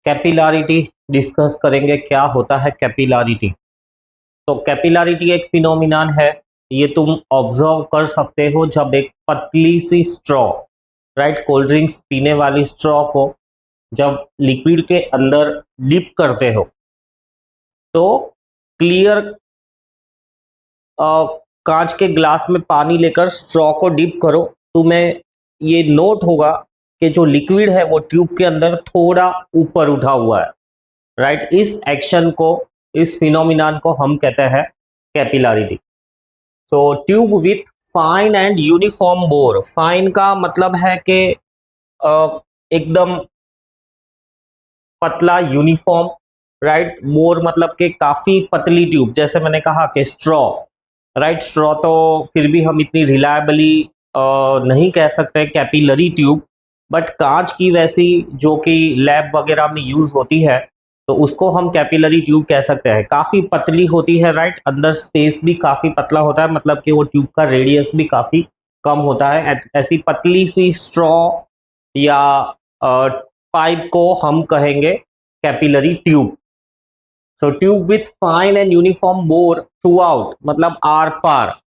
Capillarity discuss करेंगे। क्या होता है कैपिलारिटी? तो कैपिलारिटी एक फिनोमिनन है, ये तुम ऑब्जर्व कर सकते हो जब एक पतली सी स्ट्रॉ, राइट, कोल्ड ड्रिंक्स पीने वाली स्ट्रॉ को जब लिक्विड के अंदर डिप करते हो तो क्लियर कांच के ग्लास में पानी लेकर स्ट्रॉ को डिप करो, तुम्हें ये नोट होगा कि जो लिक्विड है वो ट्यूब के अंदर थोड़ा ऊपर उठा हुआ है, राइट। इस एक्शन को, इस फिनोमिनन को हम कहते हैं capillarity. So tube with fine and uniform bore. Fine का मतलब है कि एकदम पतला, यूनिफॉर्म, राइट। बोर मतलब कि काफी पतली ट्यूब, जैसे मैंने कहा कि स्ट्रॉ, राइट। स्ट्रॉ तो फिर भी हम इतनी रिलायबली नहीं कह सकते कैपिलरी ट्यूब, बट कांच की वैसी जो कि लैब वगैरह में यूज होती है तो उसको हम कैपिलरी ट्यूब कह सकते हैं। काफी पतली होती है, राइट। अंदर स्पेस भी काफी पतला होता है, मतलब कि वो ट्यूब का रेडियस भी काफी कम होता है। ऐसी पतली सी स्ट्रॉ या पाइप को हम कहेंगे capillary tube. So tube with fine and uniform bore through out, मतलब आर पार।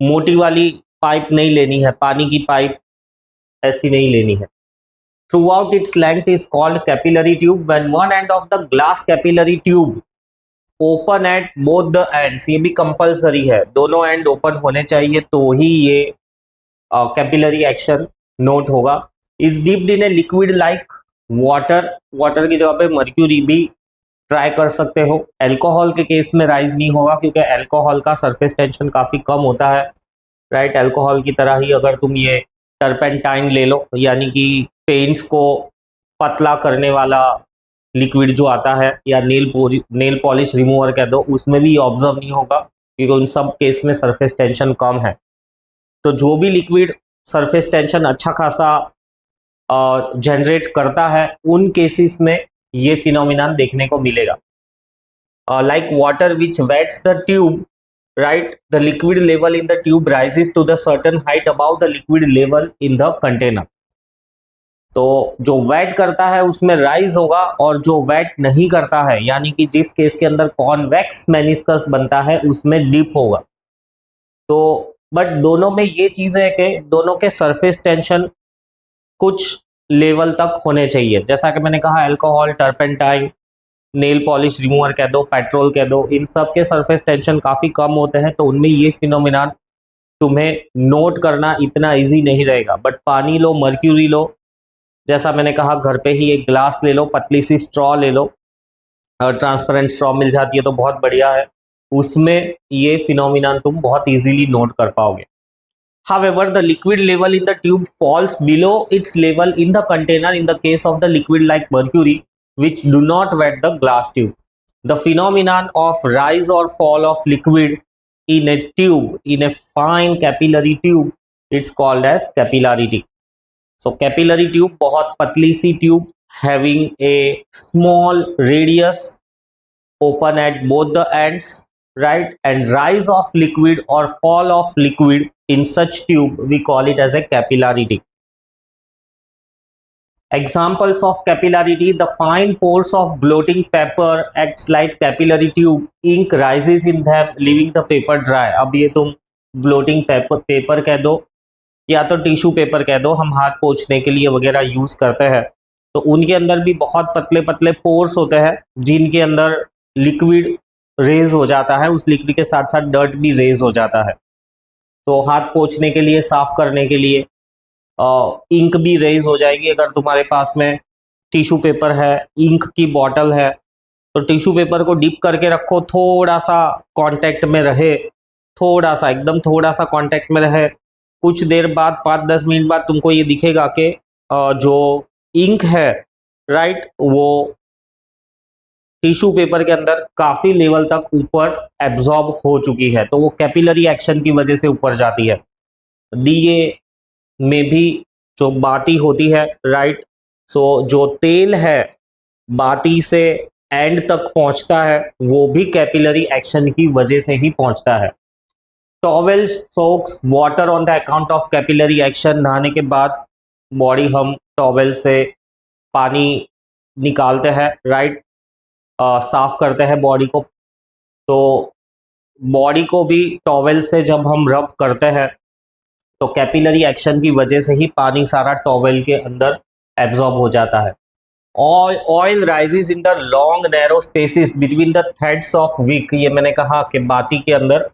मोटी वाली पाइप नहीं लेनी है, पानी की पाइप ऐसी नहीं लेनी है। Throughout its length is called capillary tube. When one end of the glass capillary tube open at both the ends, ये भी कंपलसरी है, दोनों एंड ओपन होने चाहिए तो ही ये कैपिलरी एक्शन नोट होगा। Is dipped in a liquid like water. Water की जगह पे मर्क्यूरी भी ट्राई कर सकते हो। एल्कोहल के केस में राइज नहीं होगा क्योंकि एल्कोहल का सरफेस टेंशन काफी कम होता है, राइट। एल्कोहल की तरह ही अगर तुम ये टर्पेंटाइन ले लो, यानी कि पेंट्स को पतला करने वाला लिक्विड जो आता है, या नेल पॉलिश रिमूवर कह दो, उसमें भी ऑब्जर्व नहीं होगा क्योंकि उन सब केस में सरफेस टेंशन कम है। तो जो भी लिक्विड सरफेस टेंशन अच्छा खासा जनरेट करता है उन केसेस में ये फिनोमिनन देखने को मिलेगा। Like water which wets the tube, right, the liquid level in the tube rises to the certain height above the liquid level in the container। तो जो वेट करता है उसमें राइज होगा, और जो वेट नहीं करता है, यानी कि जिस केस के अंदर कॉन्वेक्स मेनिस्कस बनता है, उसमें डिप होगा। तो बट दोनों में ये चीज है कि दोनों के सरफेस टेंशन कुछ लेवल तक होने चाहिए। जैसा कि मैंने कहा, alcohol, turpentine, nail polish remover कह दो, पेट्रोल कह दो, इन सब के सरफेस टेंशन काफी कम होते हैं, तो उनमें ये फिनोमिनन तुम्हें नोट करना इतना इजी नहीं रहेगा। बट पानी लो, मर्क्यूरी लो, जैसा मैंने कहा, घर पे ही एक ग्लास ले लो, पतली सी स्ट्रॉ ले लो, और ट्रांसपेरेंट स्ट्रॉ मिल जाती है तो बहुत बढ़िया है, उसमें ये फिनोमिनन तुम बहुत इजीली नोट कर पाओगे। However, the liquid level in the tube falls below its level in the container in the case of the liquid like mercury, which do not wet the glass tube. The phenomenon of rise or fall of liquid in a tube, in a fine capillary tube, it's called as capillarity. So capillary tube, बहुत पतली सी tube having a small radius, open at both the ends, right, and rise of liquid or fall of liquid in such tube, we call it as a capillarity. Examples of capillarity: the fine pores of blotting paper acts like capillary tube, ink rises in them leaving the paper dry। अब ये तुम blotting paper कह दो या तो tissue paper कह दो, हम हाथ पोंछने के लिए वगैरह यूज करते हैं, तो उनके अंदर भी बहुत पतले पतले पोर्स होते हैं जिनके अंदर लिक्विड रेज हो जाता है, उस लिक्विड के साथ साथ डर्ट भी रेज हो जाता है। तो हाथ पोंछने के लिए, साफ करने के लिए इंक भी रेज हो जाएगी। अगर तुम्हारे पास में टिश्यू पेपर है, इंक की बॉटल है, तो टिश्यू पेपर को डिप करके रखो, थोड़ा सा कांटेक्ट में रहे, थोड़ा सा, एकदम थोड़ा सा कांटेक्ट में रहे, कुछ देर बाद, 5-10 मिनट बाद तुमको ये दिखेगा कि जो इंक है, राइट, वो टिश्यू पेपर के अंदर काफी लेवल तक ऊपर एब्जॉर्ब हो चुकी है, तो वो कैपिलरी एक्शन की वजह से ऊपर जाती है। दिए में भी जो बाती होती है, राइट, सो जो तेल है बाती से एंड तक पहुंचता है, वो भी कैपिलरी एक्शन की वजह से ही पहुंचता है। Towel socks water on the account of capillary action. नहाने के बाद बॉडी हम टॉवेल से पानी निकालते हैं, राइट, साफ करते हैं बॉडी को। तो बॉडी को भी टॉवेल से जब हम रब करते हैं तो कैपिलरी एक्शन की वजह से ही पानी सारा टॉवेल के अंदर एब्जॉर्ब हो जाता है। Oil rises in the long narrow spaces between the threads of wick. ये मैंने कहा कि बाती के अंदर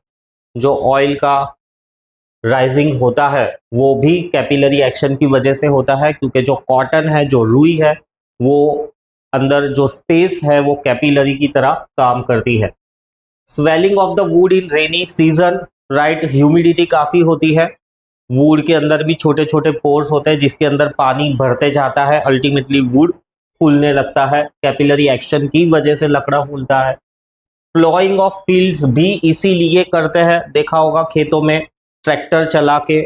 जो ऑयल का राइजिंग होता है वो भी कैपिलरी एक्शन की वजह से होता है, क्योंकि जो कॉटन है, जो रुई है, वो अंदर जो स्पेस है वो कैपिलरी की तरह काम करती है। Swelling of the would in rainy season, right, humidity काफ़ी होती है, वुड के अंदर भी छोटे छोटे पोर्स होते हैं जिसके अंदर पानी भरते जाता है, अल्टीमेटली वुड फूलने लगता है, कैपिलरी एक्शन की वजह से लकड़ा फूलता है। प्लॉइंग ऑफ फील्ड्स भी इसीलिए करते हैं, देखा होगा खेतों में ट्रैक्टर चला के,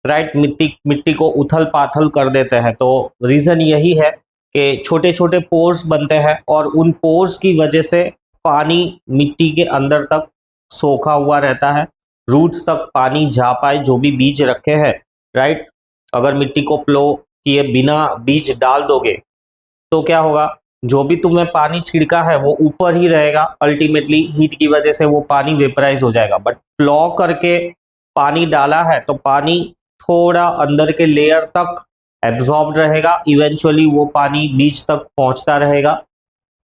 राइट, मिट्टी को उथल पाथल कर देते हैं। तो रीज़न यही है कि छोटे छोटे पोर्स बनते हैं और उन पोर्स की वजह से पानी मिट्टी के अंदर तक सोखा हुआ रहता है, रूट्स तक पानी जा पाए, जो भी बीज रखे हैं, राइट। अगर मिट्टी को प्लो किए बिना बीज डाल दोगे तो क्या होगा, जो भी तुम्हें पानी छिड़का है वो ऊपर ही रहेगा, अल्टीमेटली हीट की वजह से वो पानी वेपराइज हो जाएगा। बट प्लो करके पानी डाला है तो पानी थोड़ा अंदर के लेयर तक एब्जॉर्ब रहेगा, इवेंचुअली वो पानी बीज तक पहुंचता रहेगा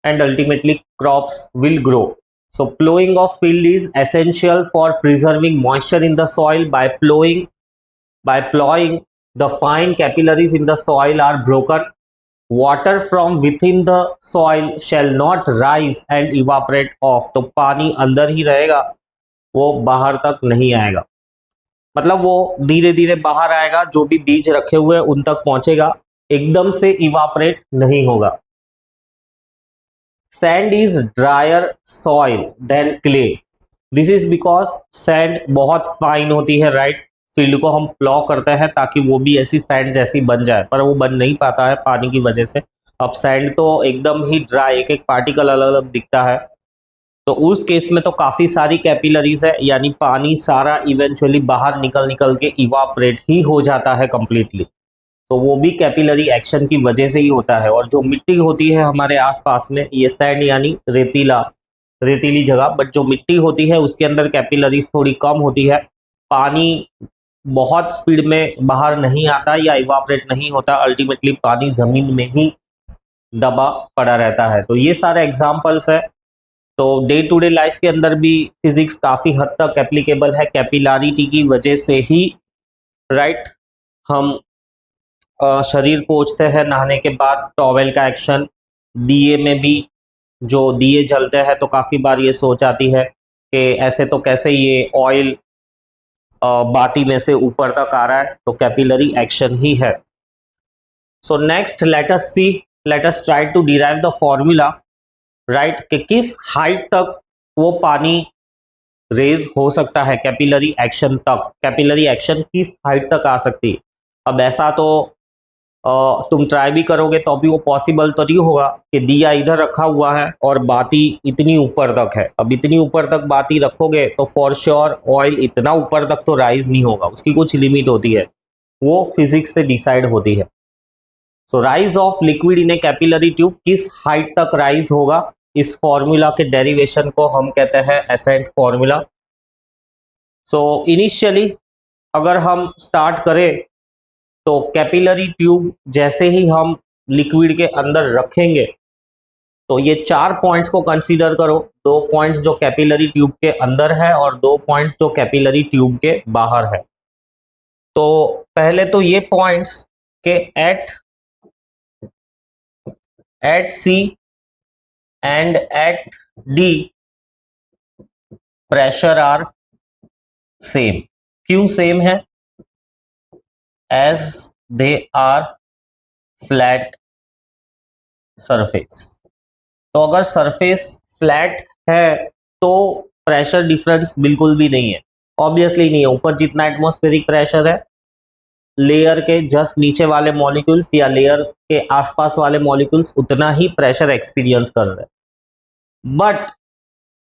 and ultimately crops will grow. So plowing of field is essential for preserving moisture in the soil. By plowing, the fine capillaries in the soil are broken. Water from within the soil shall not rise and evaporate off. तो पानी अंदर ही रहेगा, वो बाहर तक नहीं आएगा, मतलब वो धीरे धीरे बाहर आएगा, जो भी बीज रखे हुए उन तक पहुंचेगा, एकदम से इवापरेट नहीं होगा। Sand is dryer soil than clay. This is because sand बहुत फाइन होती है, राइट। फील्ड को हम प्लॉ करते हैं ताकि वो भी ऐसी सैंड जैसी बन जाए, पर वो बन नहीं पाता है पानी की वजह से। अब सैंड तो एकदम ही ड्राई, एक एक पार्टिकल अलग अलग दिखता है, तो उस केस में तो काफ़ी सारी कैपिलरीज है, यानी पानी सारा इवेंचुअली बाहर निकल के इवापरेट ही हो जाता है कंप्लीटली। तो वो भी कैपिलरी एक्शन की वजह से ही होता है। और जो मिट्टी होती है हमारे आसपास में, ये सैंड यानी रेतीली जगह, बट जो मिट्टी होती है उसके अंदर कैपिलरीज थोड़ी कम होती है, पानी बहुत स्पीड में बाहर नहीं आता या इवापरेट नहीं होता, अल्टीमेटली पानी जमीन में ही दबा पड़ा रहता है। तो ये सारे एग्जाम्पल्स है। तो डे टू डे लाइफ के अंदर भी फिजिक्स काफ़ी हद तक एप्लीकेबल है, कैपिलारिटी की वजह से ही, राइट। हम शरीर पोंछते हैं नहाने के बाद, टॉवेल का एक्शन, दिए में भी जो दिए जलते हैं तो काफ़ी बार ये सोच आती है कि ऐसे तो कैसे ये ऑयल बाती में से ऊपर तक आ रहा है, तो कैपिलरी एक्शन ही है। So next let us try to derive the formula, right, कि किस हाइट तक वो पानी रेज हो सकता है कैपिलरी एक्शन तक, कैपिलरी एक्शन किस हाइट तक आ सकती है। अब ऐसा तो तुम ट्राई भी करोगे तो भी वो पॉसिबल तो नहीं होगा कि दिया इधर रखा हुआ है और बाती इतनी ऊपर तक है। अब इतनी ऊपर तक बाती रखोगे तो फॉर श्योर ऑयल इतना ऊपर तक तो राइज नहीं होगा, उसकी कुछ लिमिट होती है, वो फिजिक्स से डिसाइड होती है। So rise of liquid in a capillary tube किस हाइट तक राइज होगा, इस फॉर्मूला के डेरिवेशन को हम कहते हैं एसेंट फॉर्मूला। सो इनिशियली अगर हम स्टार्ट करें तो कैपिलरी ट्यूब जैसे ही हम लिक्विड के अंदर रखेंगे तो ये 4 पॉइंट्स को कंसीडर करो, 2 पॉइंट्स जो कैपिलरी ट्यूब के अंदर है और 2 पॉइंट्स जो कैपिलरी ट्यूब के बाहर है। तो पहले तो ये पॉइंट्स के at C and at D pressure are same. क्यों सेम है? as they are flat surface। तो अगर सरफेस फ्लैट है तो प्रेशर डिफरेंस बिल्कुल भी नहीं है, ऑब्वियसली नहीं है। ऊपर जितना एटमॉस्फेरिक प्रेशर है, लेयर के जस्ट नीचे वाले मॉलिक्यूल्स या लेयर के आसपास वाले मॉलिक्यूल्स उतना ही प्रेशर एक्सपीरियंस कर रहे हैं। बट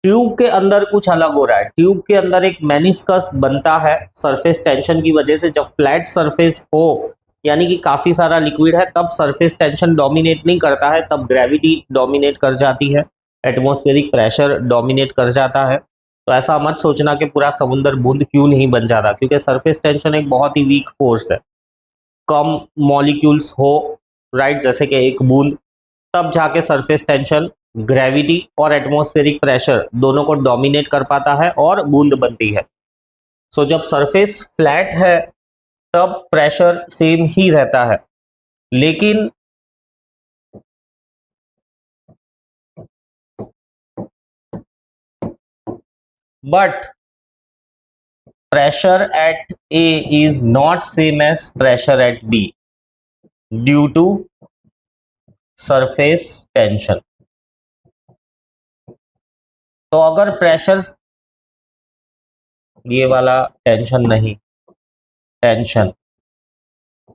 ट्यूब के अंदर कुछ अलग हो रहा है। ट्यूब के अंदर एक मेनिस्कस बनता है सरफेस टेंशन की वजह से। जब फ्लैट सरफेस हो यानी कि काफ़ी सारा लिक्विड है, तब सरफेस टेंशन डोमिनेट नहीं करता है, तब ग्रेविटी डोमिनेट कर जाती है, एटमॉस्फेरिक प्रेशर डोमिनेट कर जाता है। तो ऐसा मत सोचना कि पूरा समुद्र बूंद क्यों नहीं बन जाता, क्योंकि सरफेस टेंशन एक बहुत ही वीक फोर्स है। कम मॉलिक्यूल्स हो, राइट, जैसे कि एक बूंद, तब जाके सरफेस टेंशन ग्रेविटी और एटमॉस्फेरिक प्रेशर दोनों को डोमिनेट कर पाता है और बूंद बनती है। सो जब सरफेस फ्लैट है तब प्रेशर सेम ही रहता है, लेकिन but pressure at A is not same as pressure at B due to surface tension। तो अगर प्रेशर, ये वाला टेंशन नहीं, टेंशन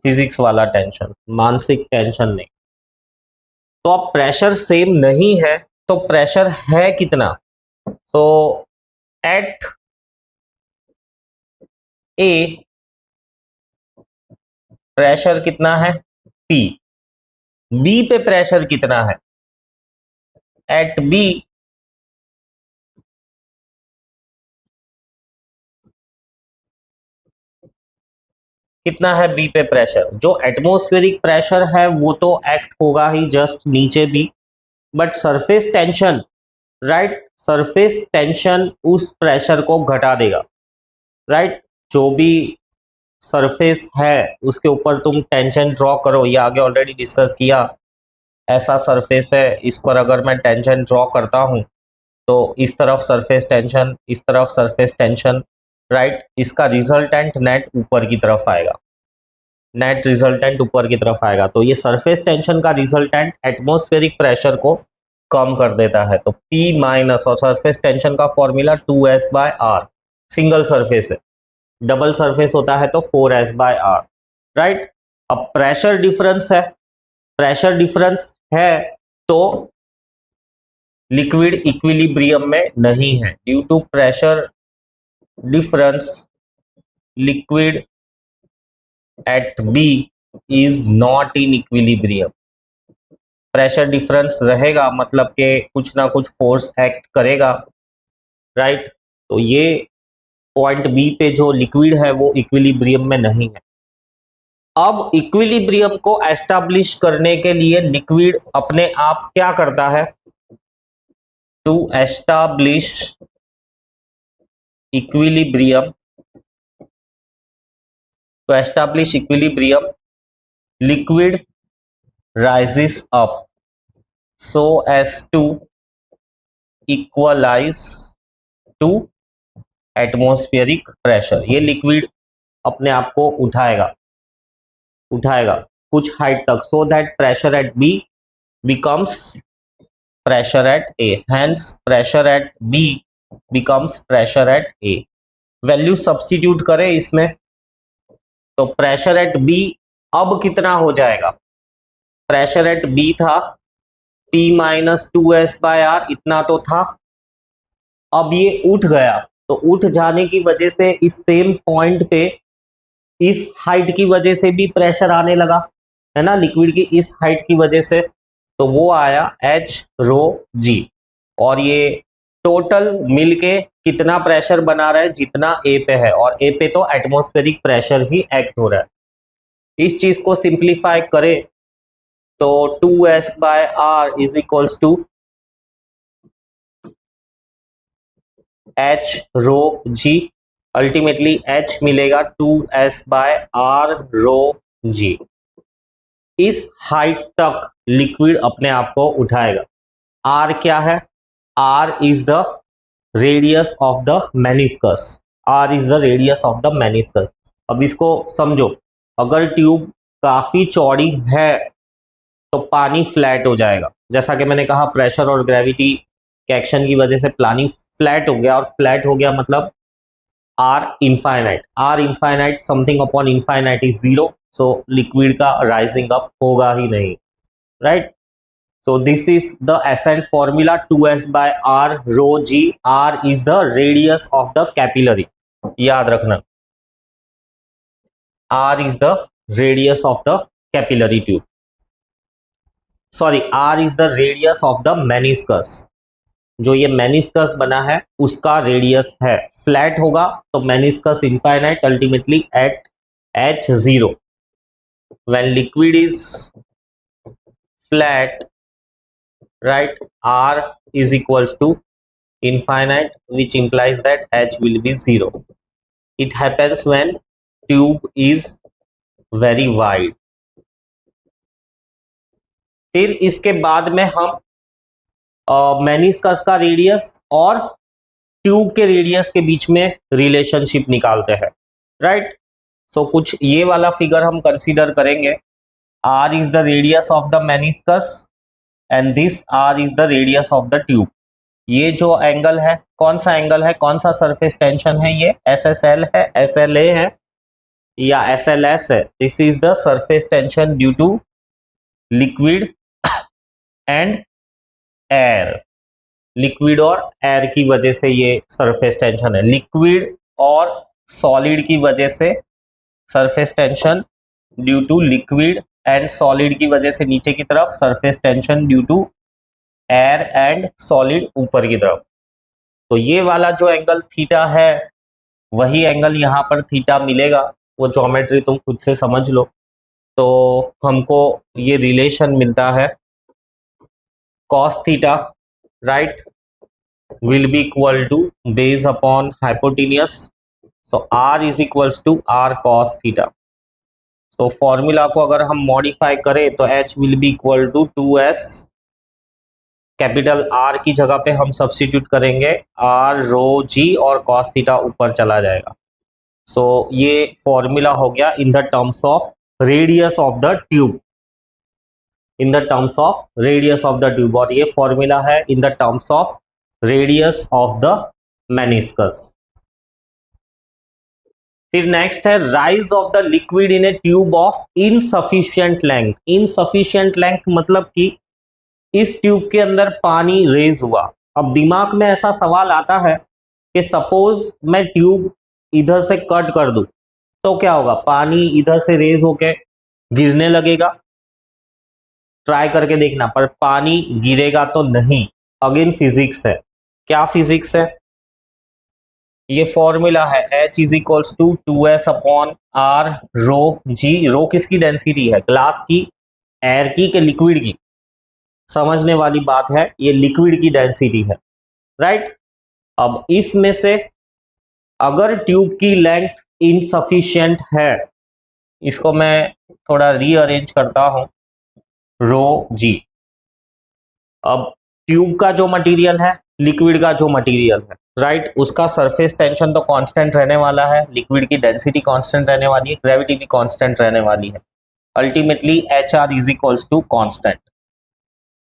फिजिक्स वाला टेंशन, मानसिक टेंशन नहीं, तो अब प्रेशर सेम नहीं है तो प्रेशर है कितना? तो एट ए प्रेशर कितना है? P। बी पे प्रेशर कितना है? एट बी कितना है? बी पे प्रेशर, जो एटमॉस्फेरिक प्रेशर है वो तो एक्ट होगा ही जस्ट नीचे भी, but surface tension, right, surface tension उस प्रेशर को घटा देगा, राइट। जो भी सरफेस है उसके ऊपर तुम टेंशन ड्रॉ करो, ये आगे ऑलरेडी डिस्कस किया। ऐसा सरफेस है, इस पर अगर मैं टेंशन ड्रॉ करता हूं तो इस तरफ सरफेस टेंशन, इस तरफ सरफेस टेंशन, राइट, इसका रिजल्टेंट नेट ऊपर की तरफ आएगा, नेट रिजल्टेंट ऊपर की तरफ आएगा। तो ये सरफेस टेंशन का रिजल्टेंट एटमॉस्फेरिक प्रेशर को कम कर देता है। तो P माइनस, और सरफेस टेंशन का फॉर्मूला 2S/R, सिंगल सरफेस है, डबल सरफेस होता है तो 4S/R, राइट। अब प्रेशर डिफरेंस है, प्रेशर डिफरेंस है तो लिक्विड इक्विलिब्रियम में नहीं है। Due to pressure difference liquid at B is not in equilibrium. Pressure difference रहेगा मतलब कि कुछ ना कुछ फोर्स एक्ट करेगा, राइट। तो ये पॉइंट बी पे जो लिक्विड है वो इक्विलिब्रियम में नहीं है। अब इक्विलिब्रियम को एस्टैब्लिश करने के लिए लिक्विड अपने आप क्या करता है? To establish equilibrium, to establish equilibrium, liquid rises up so as to equalize to atmospheric pressure। ये लिक्विड अपने आप को उठाएगा कुछ हाइट तक, so that pressure at B becomes pressure at A, hence pressure at B becomes pressure at A। Value substitute करें इसमें तो प्रेशर एट बी अब कितना हो जाएगा? प्रेशर एट बी था P माइनस 2S/R, इतना तो था। अब ये उठ गया, तो उठ जाने की वजह से इस सेम पॉइंट पे इस हाइट की वजह से भी प्रेशर आने लगा, है ना, लिक्विड की इस हाइट की वजह से, तो वो आया H ρg। और ये टोटल मिलके कितना प्रेशर बना रहा है? जितना ए पे है, और ए पे तो एटमॉस्फेरिक प्रेशर ही एक्ट हो रहा है। इस चीज को सिंप्लीफाई करें तो 2S/R is equals to H ρg, ultimately H मिलेगा 2S/R ρg। इस हाइट तक लिक्विड अपने आप को उठाएगा। R क्या है? R is the radius of the meniscus, R is the radius of the meniscus. अब इसको समझो, अगर ट्यूब काफी चौड़ी है तो पानी फ्लैट हो जाएगा, जैसा कि मैंने कहा प्रेशर और ग्रेविटी के एक्शन की वजह से पानी फ्लैट हो गया, और फ्लैट हो गया मतलब R infinite, R infinite something upon infinite is zero, so liquid का राइजिंग अप होगा ही नहीं, right. So this is the ascent formula 2S/R ρg। R is the radius of the capillary, याद रखना, R is the radius of the capillary tube. Sorry, r is the radius of the meniscus. जो ये meniscus बना है उसका radius है. Flat होगा तो meniscus infinite ultimately at h0. when liquid is flat, right, r is equals to infinite, which implies that h will be 0. It happens when tube is very wide. फिर इसके बाद में हम मेनिस्कस का radius और tube के radius के बीच में रिलेशनशिप निकालते हैं, राइट. सो कुछ ये वाला फिगर हम कंसीडर करेंगे. r is the radius of the meniscus and this r is the radius of the tube. ये जो एंगल है, कौन सा एंगल है, कौन सा सरफेस टेंशन है, ये SSL है, SLA है या SLS है. This is the surface tension due to liquid and air. Liquid और एयर की वजह से ये सरफेस टेंशन है. लिक्विड और सॉलिड की वजह से surface tension due to liquid and solid की वजह से नीचे की तरफ surface tension due to air and solid ऊपर की तरफ. तो ये वाला जो एंगल थीटा है वही एंगल यहाँ पर थीटा मिलेगा. वो ज्योमेट्री तुम खुद से समझ लो. तो हमको ये रिलेशन मिलता है cos theta, right, will be equal to base upon hypotenuse. So r is equals to r cos theta. So formula को अगर हम मॉडिफाई करें तो h will be equal to 2s. Capital R की जगह पे हम सब्स्टिट्यूट करेंगे r रो g और cos थीटा ऊपर चला जाएगा. सो ये फॉर्मूला हो गया in the terms of radius of the tube. In the terms of radius of the tube. और ये फॉर्मूला है in the terms of radius of the meniscus. फिर नेक्स्ट है rise of the liquid in A tube of insufficient length. Insufficient length मतलब कि इस tube के अंदर पानी रेज हुआ. अब दिमाग में ऐसा सवाल आता है कि सपोज मैं ट्यूब इधर से कट कर दूं तो क्या होगा, पानी इधर से रेज होके गिरने लगेगा. ट्राई करके देखना, पर पानी गिरेगा तो नहीं. अगेन फिजिक्स है. क्या फिजिक्स है, ये फॉर्मूला है h is equals to 2s upon r rho g. Rho किसकी डेंसिटी है, ग्लास की, एयर की कि लिक्विड की. समझने वाली बात है, ये लिक्विड की डेंसिटी है, राइट. अब इसमें से अगर ट्यूब की लेंथ इनसफिशिएंट है, इसको मैं थोड़ा रीअरेंज करता हूं, रो जी. अब ट्यूब का जो मटेरियल है, लिक्विड का जो मटेरियल है, राइट, उसका सरफेस टेंशन तो कांस्टेंट रहने वाला है, लिक्विड की डेंसिटी कांस्टेंट रहने वाली है, ग्रेविटी भी कांस्टेंट रहने वाली है. Ultimately H R is equals to constant.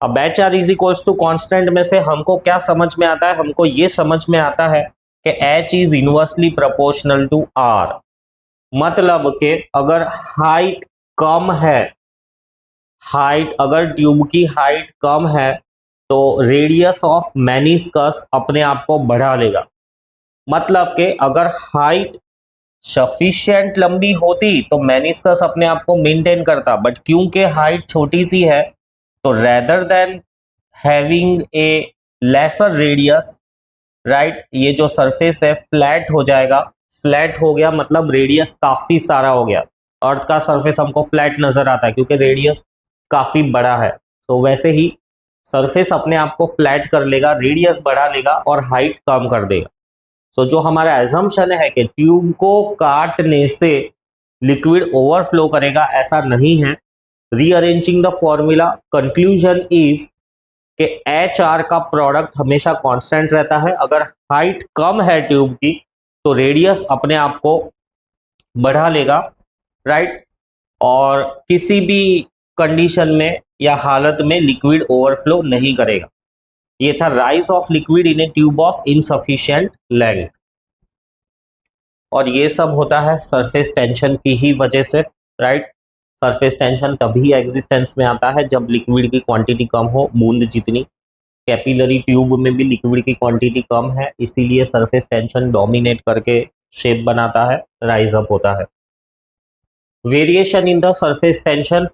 अब H R is equals to constant में से हमको क्या समझ में आता है, हमको ये समझ में आता है कि H is inversely proportional to R. मतलब कि अगर हाइट कम है, हाइट अगर ट्यूब की हाइट कम है तो रेडियस ऑफ मेनिस्कस अपने आप को बढ़ा लेगा. मतलब कि अगर हाइट सफिशिएंट लंबी होती तो मेनिस्कस अपने आप को मेंटेन करता, बट क्योंकि हाइट छोटी सी है तो rather than having a laser radius, right, ये जो सरफेस है फ्लैट हो जाएगा. फ्लैट हो गया मतलब रेडियस काफी सारा हो गया. अर्थ का सरफेस हमको फ्लैट नजर आता है क्योंकि रेडियस काफी बड़ा है. तो वैसे ही सरफेस अपने आप को फ्लैट कर लेगा, रेडियस बढ़ा लेगा और हाइट कम कर देगा. सो जो हमारा एजम्पशन है कि ट्यूब को काटने से लिक्विड ओवरफ्लो करेगा, ऐसा नहीं है. Rearranging the formula, conclusion is कि एच आर का प्रोडक्ट हमेशा कांस्टेंट रहता है. अगर हाइट कम है ट्यूब की तो रेडियस अपने आप को बढ़ा लेगा, राइट, और किसी भी कंडीशन में या हालत में लिक्विड ओवरफ्लो नहीं करेगा. ये था rise of liquid in A tube of insufficient length. और ये सब होता है सरफेस टेंशन की ही वजह से, राइट. सरफेस टेंशन तभी एग्जिस्टेंस में आता है जब लिक्विड की क्वांटिटी कम हो, बूंद जितनी. कैपिलरी ट्यूब में भी लिक्विड की क्वांटिटी कम है, इसीलिए सरफेस टेंशन डोमिनेट करके शेप बनाता है, राइज अप होता है. variation in the surface tension,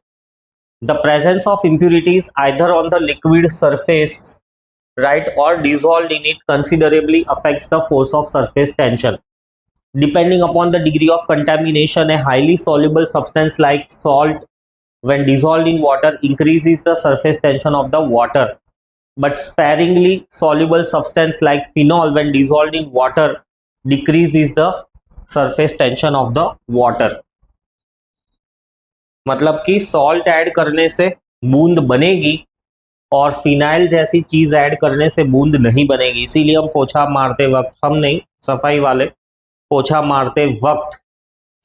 the presence of impurities either on the liquid surface, right, or dissolved in it considerably affects the force of surface tension. Depending upon the degree of contamination, a highly soluble substance like salt, when dissolved in water, increases the surface tension of the water, but sparingly soluble substance like phenol, when dissolved in water, decreases the surface tension of the water. मतलब कि salt add करने से बूंद बनेगी और phenyl जैसी चीज add करने से बूंद नहीं बनेगी। इसीलिए हम पोछा मारते वक्त, हम नहीं, सफाई वाले पोछा मारते वक्त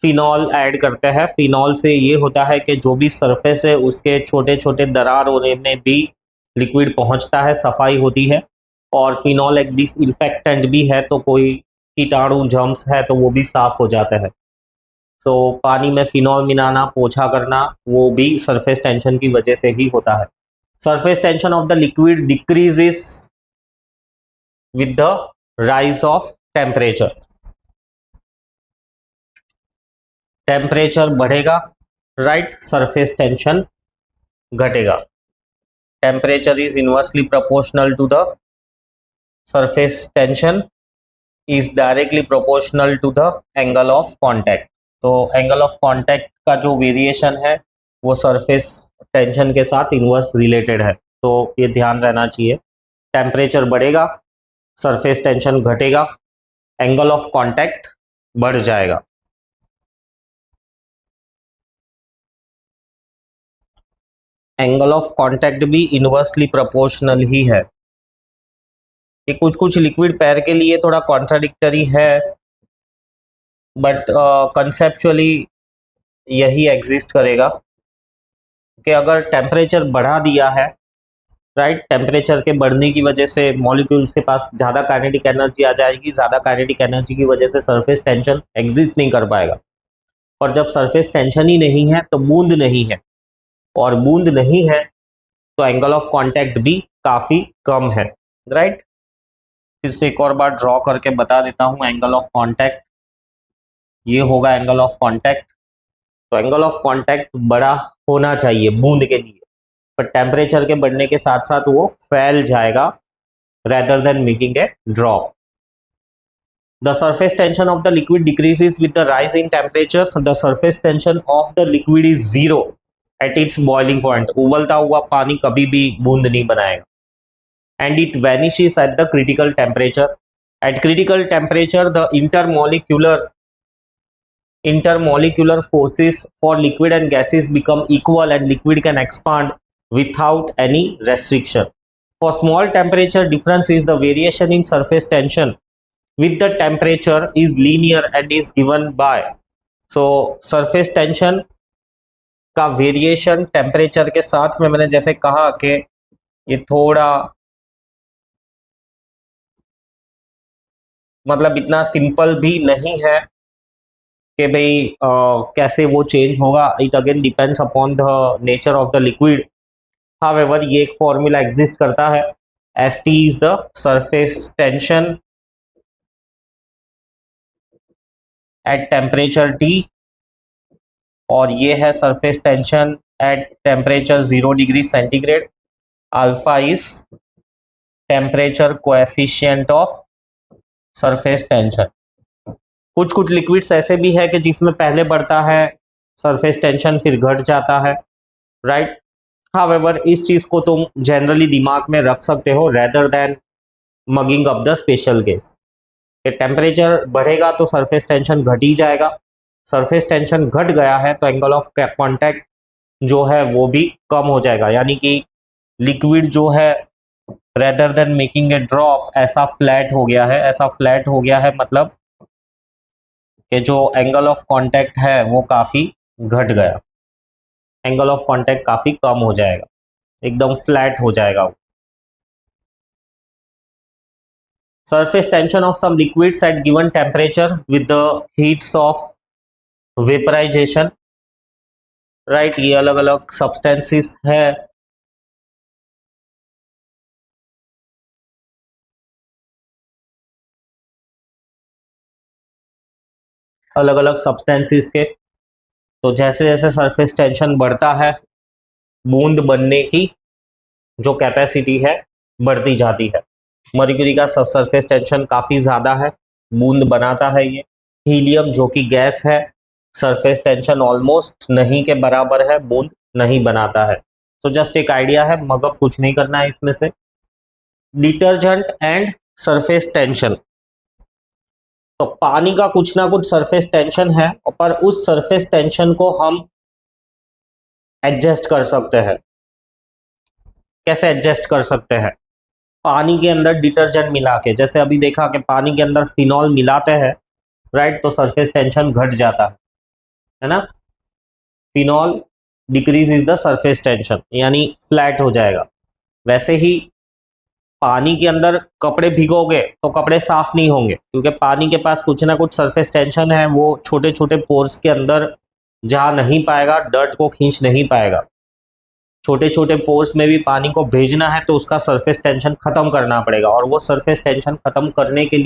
फिनॉल ऐड करते हैं। फिनॉल से ये होता है कि जो भी सरफेस है उसके छोटे छोटे दरार होने में भी लिक्विड पहुंचता है, सफाई होती है। और फिनॉल एक डिसइंफेक्टेंट भी है, तो कोई कीटाणु जर्म्स है तो वो भी साफ हो जाता है। तो पानी में फिनॉल मिलाना, पोछा करना, वो भी सरफेस टेंशन की वजह से ही होता है। Surface tension of the liquid decreases with the rise of temperature. Temperature बढ़ेगा, राइट, सरफेस टेंशन घटेगा। Temperature is inversely proportional to the surface tension, is directly proportional to the angle of contact. तो angle of contact का जो variation है वो surface tension के साथ inverse related है, तो ये ध्यान रहना चाहिए। टेम्परेचर बढ़ेगा, सरफेस टेंशन घटेगा, एंगल ऑफ कांटेक्ट बढ़ जाएगा। एंगल ऑफ कांटेक्ट भी इनवर्सली प्रोपोर्शनल ही है। ये कुछ कुछ लिक्विड पैर के लिए थोड़ा कॉन्ट्राडिक्टरी है, बट कंसेप्चुअली यही एग्जिस्ट करेगा कि अगर टेम्परेचर बढ़ा दिया है, राइट, टेम्परेचर के बढ़ने की वजह से मॉलिक्यूल्स के पास ज़्यादा काइनेटिक एनर्जी आ जाएगी। ज़्यादा काइनेटिक एनर्जी की वजह से सरफेस टेंशन एग्जिस्ट नहीं कर पाएगा, और जब सरफेस टेंशन ही नहीं है तो बूंद नहीं है, और बूंद नहीं है तो एंगल ऑफ कांटेक्ट भी काफ़ी कम है, राइट। फिर से एक और बार ड्रॉ करके बता देता हूँ एंगल ऑफ कांटेक्ट। ये होगा एंगल ऑफ कांटेक्ट। तो एंगल ऑफ कांटेक्ट बड़ा होना चाहिए बूंद के लिए, पर टेम्परेचर के बढ़ने के साथ साथ वो फैल जाएगा rather than making a drop. The surface tension of the liquid decreases with the rise in temperature. The surface tension of the liquid is zero at its boiling point. उबलता हुआ पानी कभी भी बूंद नहीं बनाएगा, and it vanishes at the critical temperature. At critical temperature, the intermolecular forces for liquid and gases become equal, and liquid can expand without any restriction. For small temperature differences, the variation in surface tension with the temperature is linear and is given by, so surface tension का variation temperature के साथ में, मैंने जैसे कहा कि ये थोड़ा मतलब इतना सिंपल भी नहीं है कि भाई कैसे वो चेंज होगा। It again depends upon the nature of the liquid. However ये एक फॉर्मूला एग्जिस्ट करता है, S T is the surface tension at temperature T, और ये है surface tension at temperature 0 degree centigrade. Alpha is temperature coefficient of surface tension. कुछ कुछ liquids ऐसे भी है कि जिसमें पहले बढ़ता है सरफेस टेंशन, फिर घट जाता है, राइट। हावेवर इस चीज को तुम जनरली दिमाग में रख सकते हो rather than mugging up the special case. Temperature बढ़ेगा तो सरफेस टेंशन घट ही जाएगा। सरफेस टेंशन घट गया है तो एंगल ऑफ कांटेक्ट जो है वो भी कम हो जाएगा, यानी कि लिक्विड जो है rather than making a drop ऐसा फ्लैट हो गया है। ऐसा फ्लैट हो गया है मतलब कि जो एंगल ऑफ कांटेक्ट है वो काफ़ी घट गया, एंगल ऑफ कांटेक्ट काफ़ी कम हो जाएगा, एकदम फ्लैट हो जाएगा। Surface tension of some liquids at given temperature with the heats of vaporization, right, ये अलग अलग substances है, अलग अलग substances के। तो जैसे जैसे सरफेस टेंशन बढ़ता है, बूंद बनने की जो कैपेसिटी है बढ़ती जाती है। मर्क्यूरी का सरफेस टेंशन काफ़ी ज़्यादा है, बूंद बनाता है ये। हीलियम जो कि गैस है, सरफेस टेंशन ऑलमोस्ट नहीं के बराबर है, बूंद नहीं बनाता है। तो जस्ट एक आइडिया है, मगर कुछ नहीं करना है इसमें से। डिटर्जेंट एंड सरफेस टेंशन, तो पानी का कुछ ना कुछ सरफेस टेंशन है, पर उस सरफेस टेंशन को हम एडजस्ट कर सकते हैं। कैसे एडजस्ट कर सकते हैं? पानी के अंदर डिटर्जेंट मिला के, जैसे अभी देखा कि पानी के अंदर फिनॉल मिलाते हैं, राइट, तो सरफेस टेंशन घट जाता है ना। Phenol decrease is the surface tension, यानी फ्लैट हो जाएगा। वैसे ही पानी के अंदर कपड़े भिगोगे तो कपड़े साफ नहीं होंगे, क्योंकि पानी के पास कुछ ना कुछ सरफेस टेंशन है, वो छोटे छोटे पोर्स के अंदर जा नहीं पाएगा, डर्ट को खींच नहीं पाएगा। छोटे छोटे पोर्स में भी पानी को भेजना है तो उसका सरफेस टेंशन खत्म करना पड़ेगा, और वो सरफेस टेंशन खत्म करने के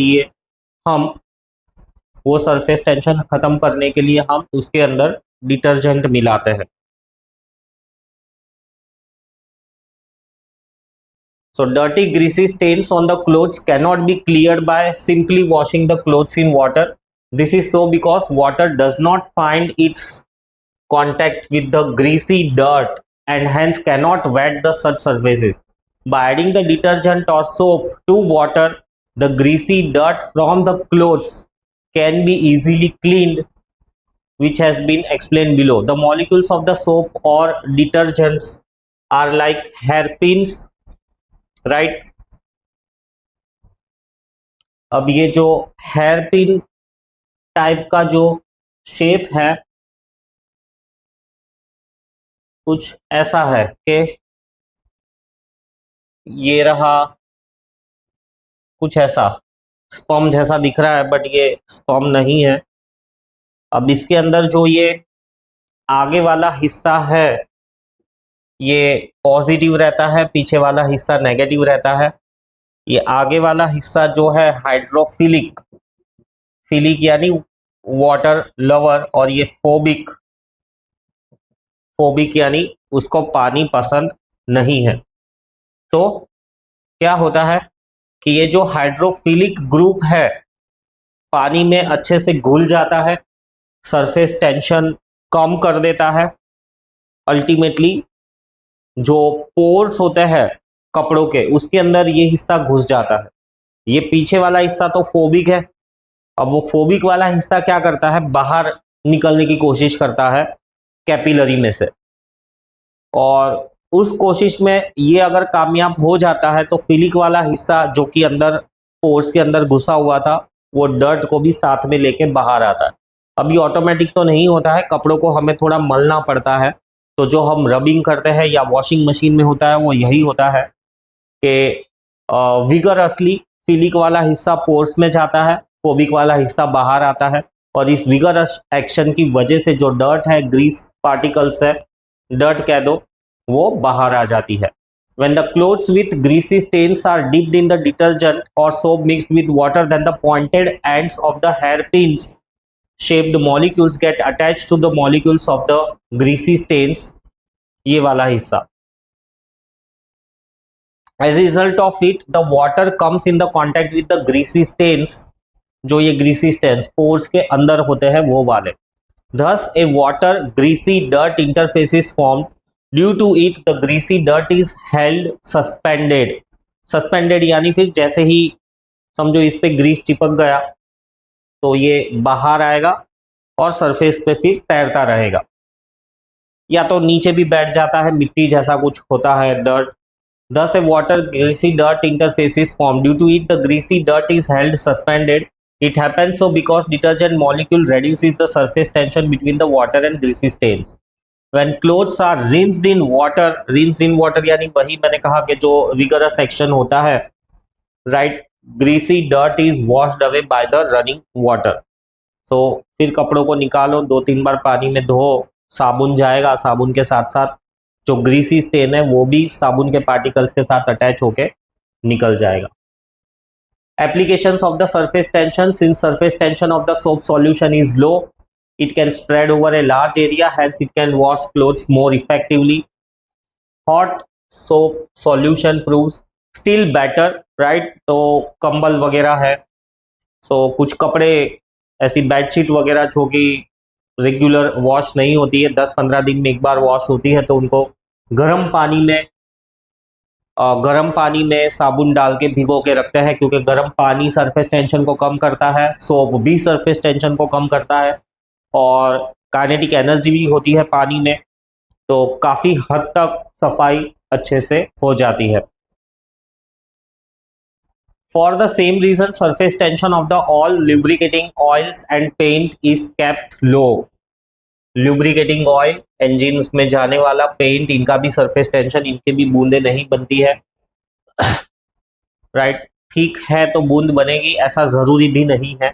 लिए हम उसके अंदर डिटर्जेंट मिलाते हैं। So dirty greasy stains on the clothes cannot be cleared by simply washing the clothes in water. This is so because water does not find its contact with the greasy dirt and hence cannot wet the such surfaces. By adding the detergent or soap to water, the greasy dirt from the clothes can be easily cleaned, which has been explained below. The molecules of the soap or detergents are like hairpins, right. अब ये जो hairpin type का जो shape है, कुछ ऐसा है कि ये रहा, कुछ ऐसा स्पर्म जैसा दिख रहा है, बट ये स्पर्म नहीं है। अब इसके अंदर जो ये आगे वाला हिस्सा है ये पॉजिटिव रहता है, पीछे वाला हिस्सा नेगेटिव रहता है। ये आगे वाला हिस्सा जो है हाइड्रोफिलिक, फिलिक यानी वाटर लवर, और ये फोबिक, फोबिक यानी उसको पानी पसंद नहीं है। तो क्या होता है कि ये जो हाइड्रोफिलिक ग्रुप है पानी में अच्छे से घुल जाता है, सरफेस टेंशन कम कर देता है। अल्टीमेटली जो पोर्स होते हैं कपड़ों के, उसके अंदर ये हिस्सा घुस जाता है। ये पीछे वाला हिस्सा तो फोबिक है। अब वो फोबिक वाला हिस्सा क्या करता है, बाहर निकलने की कोशिश करता है कैपिलरी में से, और उस कोशिश में ये अगर कामयाब हो जाता है तो फिलिक वाला हिस्सा जो कि अंदर पोर्स के अंदर घुसा हुआ था, वो डर्ट को भी साथ में लेके बाहर आता है। अब ये ऑटोमेटिक तो नहीं होता है, कपड़ों को हमें थोड़ा मलना पड़ता है। तो जो हम रबिंग करते हैं या वॉशिंग मशीन में होता है वो यही होता है कि विगरसली फिलिक वाला हिस्सा पोर्स में जाता है, फोबिक वाला हिस्सा बाहर आता है, और इस विगरस एक्शन की वजह से जो डर्ट है, ग्रीस पार्टिकल्स है, डर्ट कह दो, वो बाहर आ जाती है। When the clothes with greasy stains are dipped in the detergent or soap mixed with water, then the pointed ends of the hairpins shaped molecules get attached to the molecules of the greasy stains, ये वाला हिस्सा। As a result of it, the water comes in the contact with the greasy stains, जो ये greasy stains pores के अंदर होते हैं वो वाले। Thus a water greasy dirt interface is formed. Due to it, the greasy dirt is held suspended. Suspended यानी फिर जैसे ही समझो इस पे ग्रीस चिपक गया तो ये बाहर आएगा और सरफेस पे फिर तैरता रहेगा, या तो नीचे भी बैठ जाता है, मिट्टी जैसा कुछ होता है dirt. Thus a water greasy dirt interface is formed. Due to it, the greasy dirt is held suspended. It happens so because detergent molecule reduces the surface tension between the water and greasy stains. When clothes are rinsed in water यानी वही मैंने कहा कि जो vigorous action होता है, right, greasy dirt is washed away by the running water. So फिर कपड़ों को निकालो, 2-3 बार पानी में धो, साबुन जाएगा, साबुन के साथ साथ जो ग्रीसी स्टेन है वो भी साबुन के पार्टिकल्स के साथ अटैच होके निकल जाएगा। Applications of the surface tension. Since surface tension of the soap solution is low, It can spread over a large area, hence it can wash clothes more effectively. Hot soap solution proves still better, right? तो कंबल वगैरह है, कुछ कपड़े ऐसी bedsheet वगैरह जो कि रेगुलर वॉश नहीं होती है, 10-15 दिन में एक बार वॉश होती है, तो उनको गर्म पानी में साबुन डाल के भिगो के रखते हैं, क्योंकि गर्म पानी सरफेस टेंशन को कम करता है, सोप भी सरफेस टेंशन को कम करता है, और काइनेटिक एनर्जी भी होती है पानी में, तो काफ़ी हद तक सफाई अच्छे से हो जाती है। For the same reason, surface tension of the all lubricating oils and paint is kept low. Lubricating oil, engines में जाने वाला पेंट, इनका भी surface tension, इनके भी बूंदे नहीं बनती है, राइट? ठीक है तो बूंद बनेगी, ऐसा जरूरी भी नहीं है।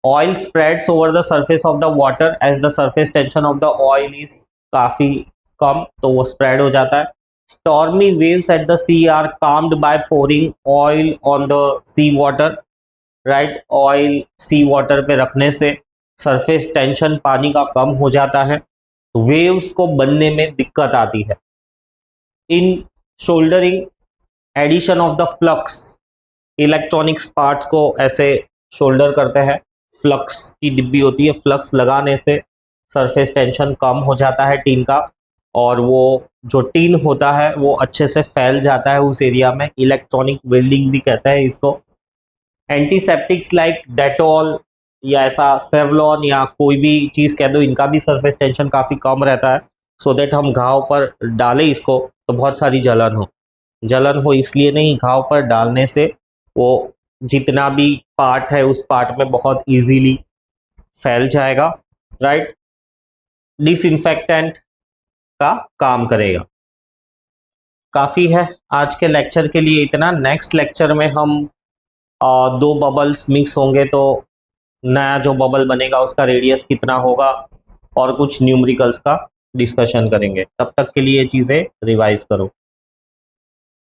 Oil spreads over the surface of the water as the surface tension of the oil is काफी कम, तो वो स्प्रेड हो जाता है। Stormy waves at the sea are calmed by pouring oil on the sea water, right? Oil sea water पे रखने से surface tension पानी का कम हो जाता है, waves को बनने में दिक्कत आती है। In shouldering, addition of the flux, electronics parts को ऐसे शोल्डर करते हैं, फ्लक्स की डिब्बी होती है, फ्लक्स लगाने से सरफेस टेंशन कम हो जाता है टीन का, और वो जो टीन होता है वो अच्छे से फैल जाता है उस एरिया में। इलेक्ट्रॉनिक वेल्डिंग भी कहते हैं इसको। एंटीसेप्टिक्स लाइक डेटॉल या ऐसा सेवलॉन या कोई भी चीज़ कह दो, इनका भी सरफेस टेंशन काफ़ी कम रहता है, सो दैट हम घाव पर डालें इसको तो बहुत सारी जलन हो इसलिए नहीं, घाव पर डालने से वो जितना भी पार्ट है उस पार्ट में बहुत इजीली फैल जाएगा, राइट? डिसइंफेक्टेंट का काम करेगा। काफ़ी है आज के लेक्चर के लिए इतना। नेक्स्ट लेक्चर में हम 2 बबल्स मिक्स होंगे तो नया जो बबल बनेगा उसका रेडियस कितना होगा, और कुछ न्यूमेरिकल्स का डिस्कशन करेंगे। तब तक के लिए ये चीज़ें रिवाइज करो।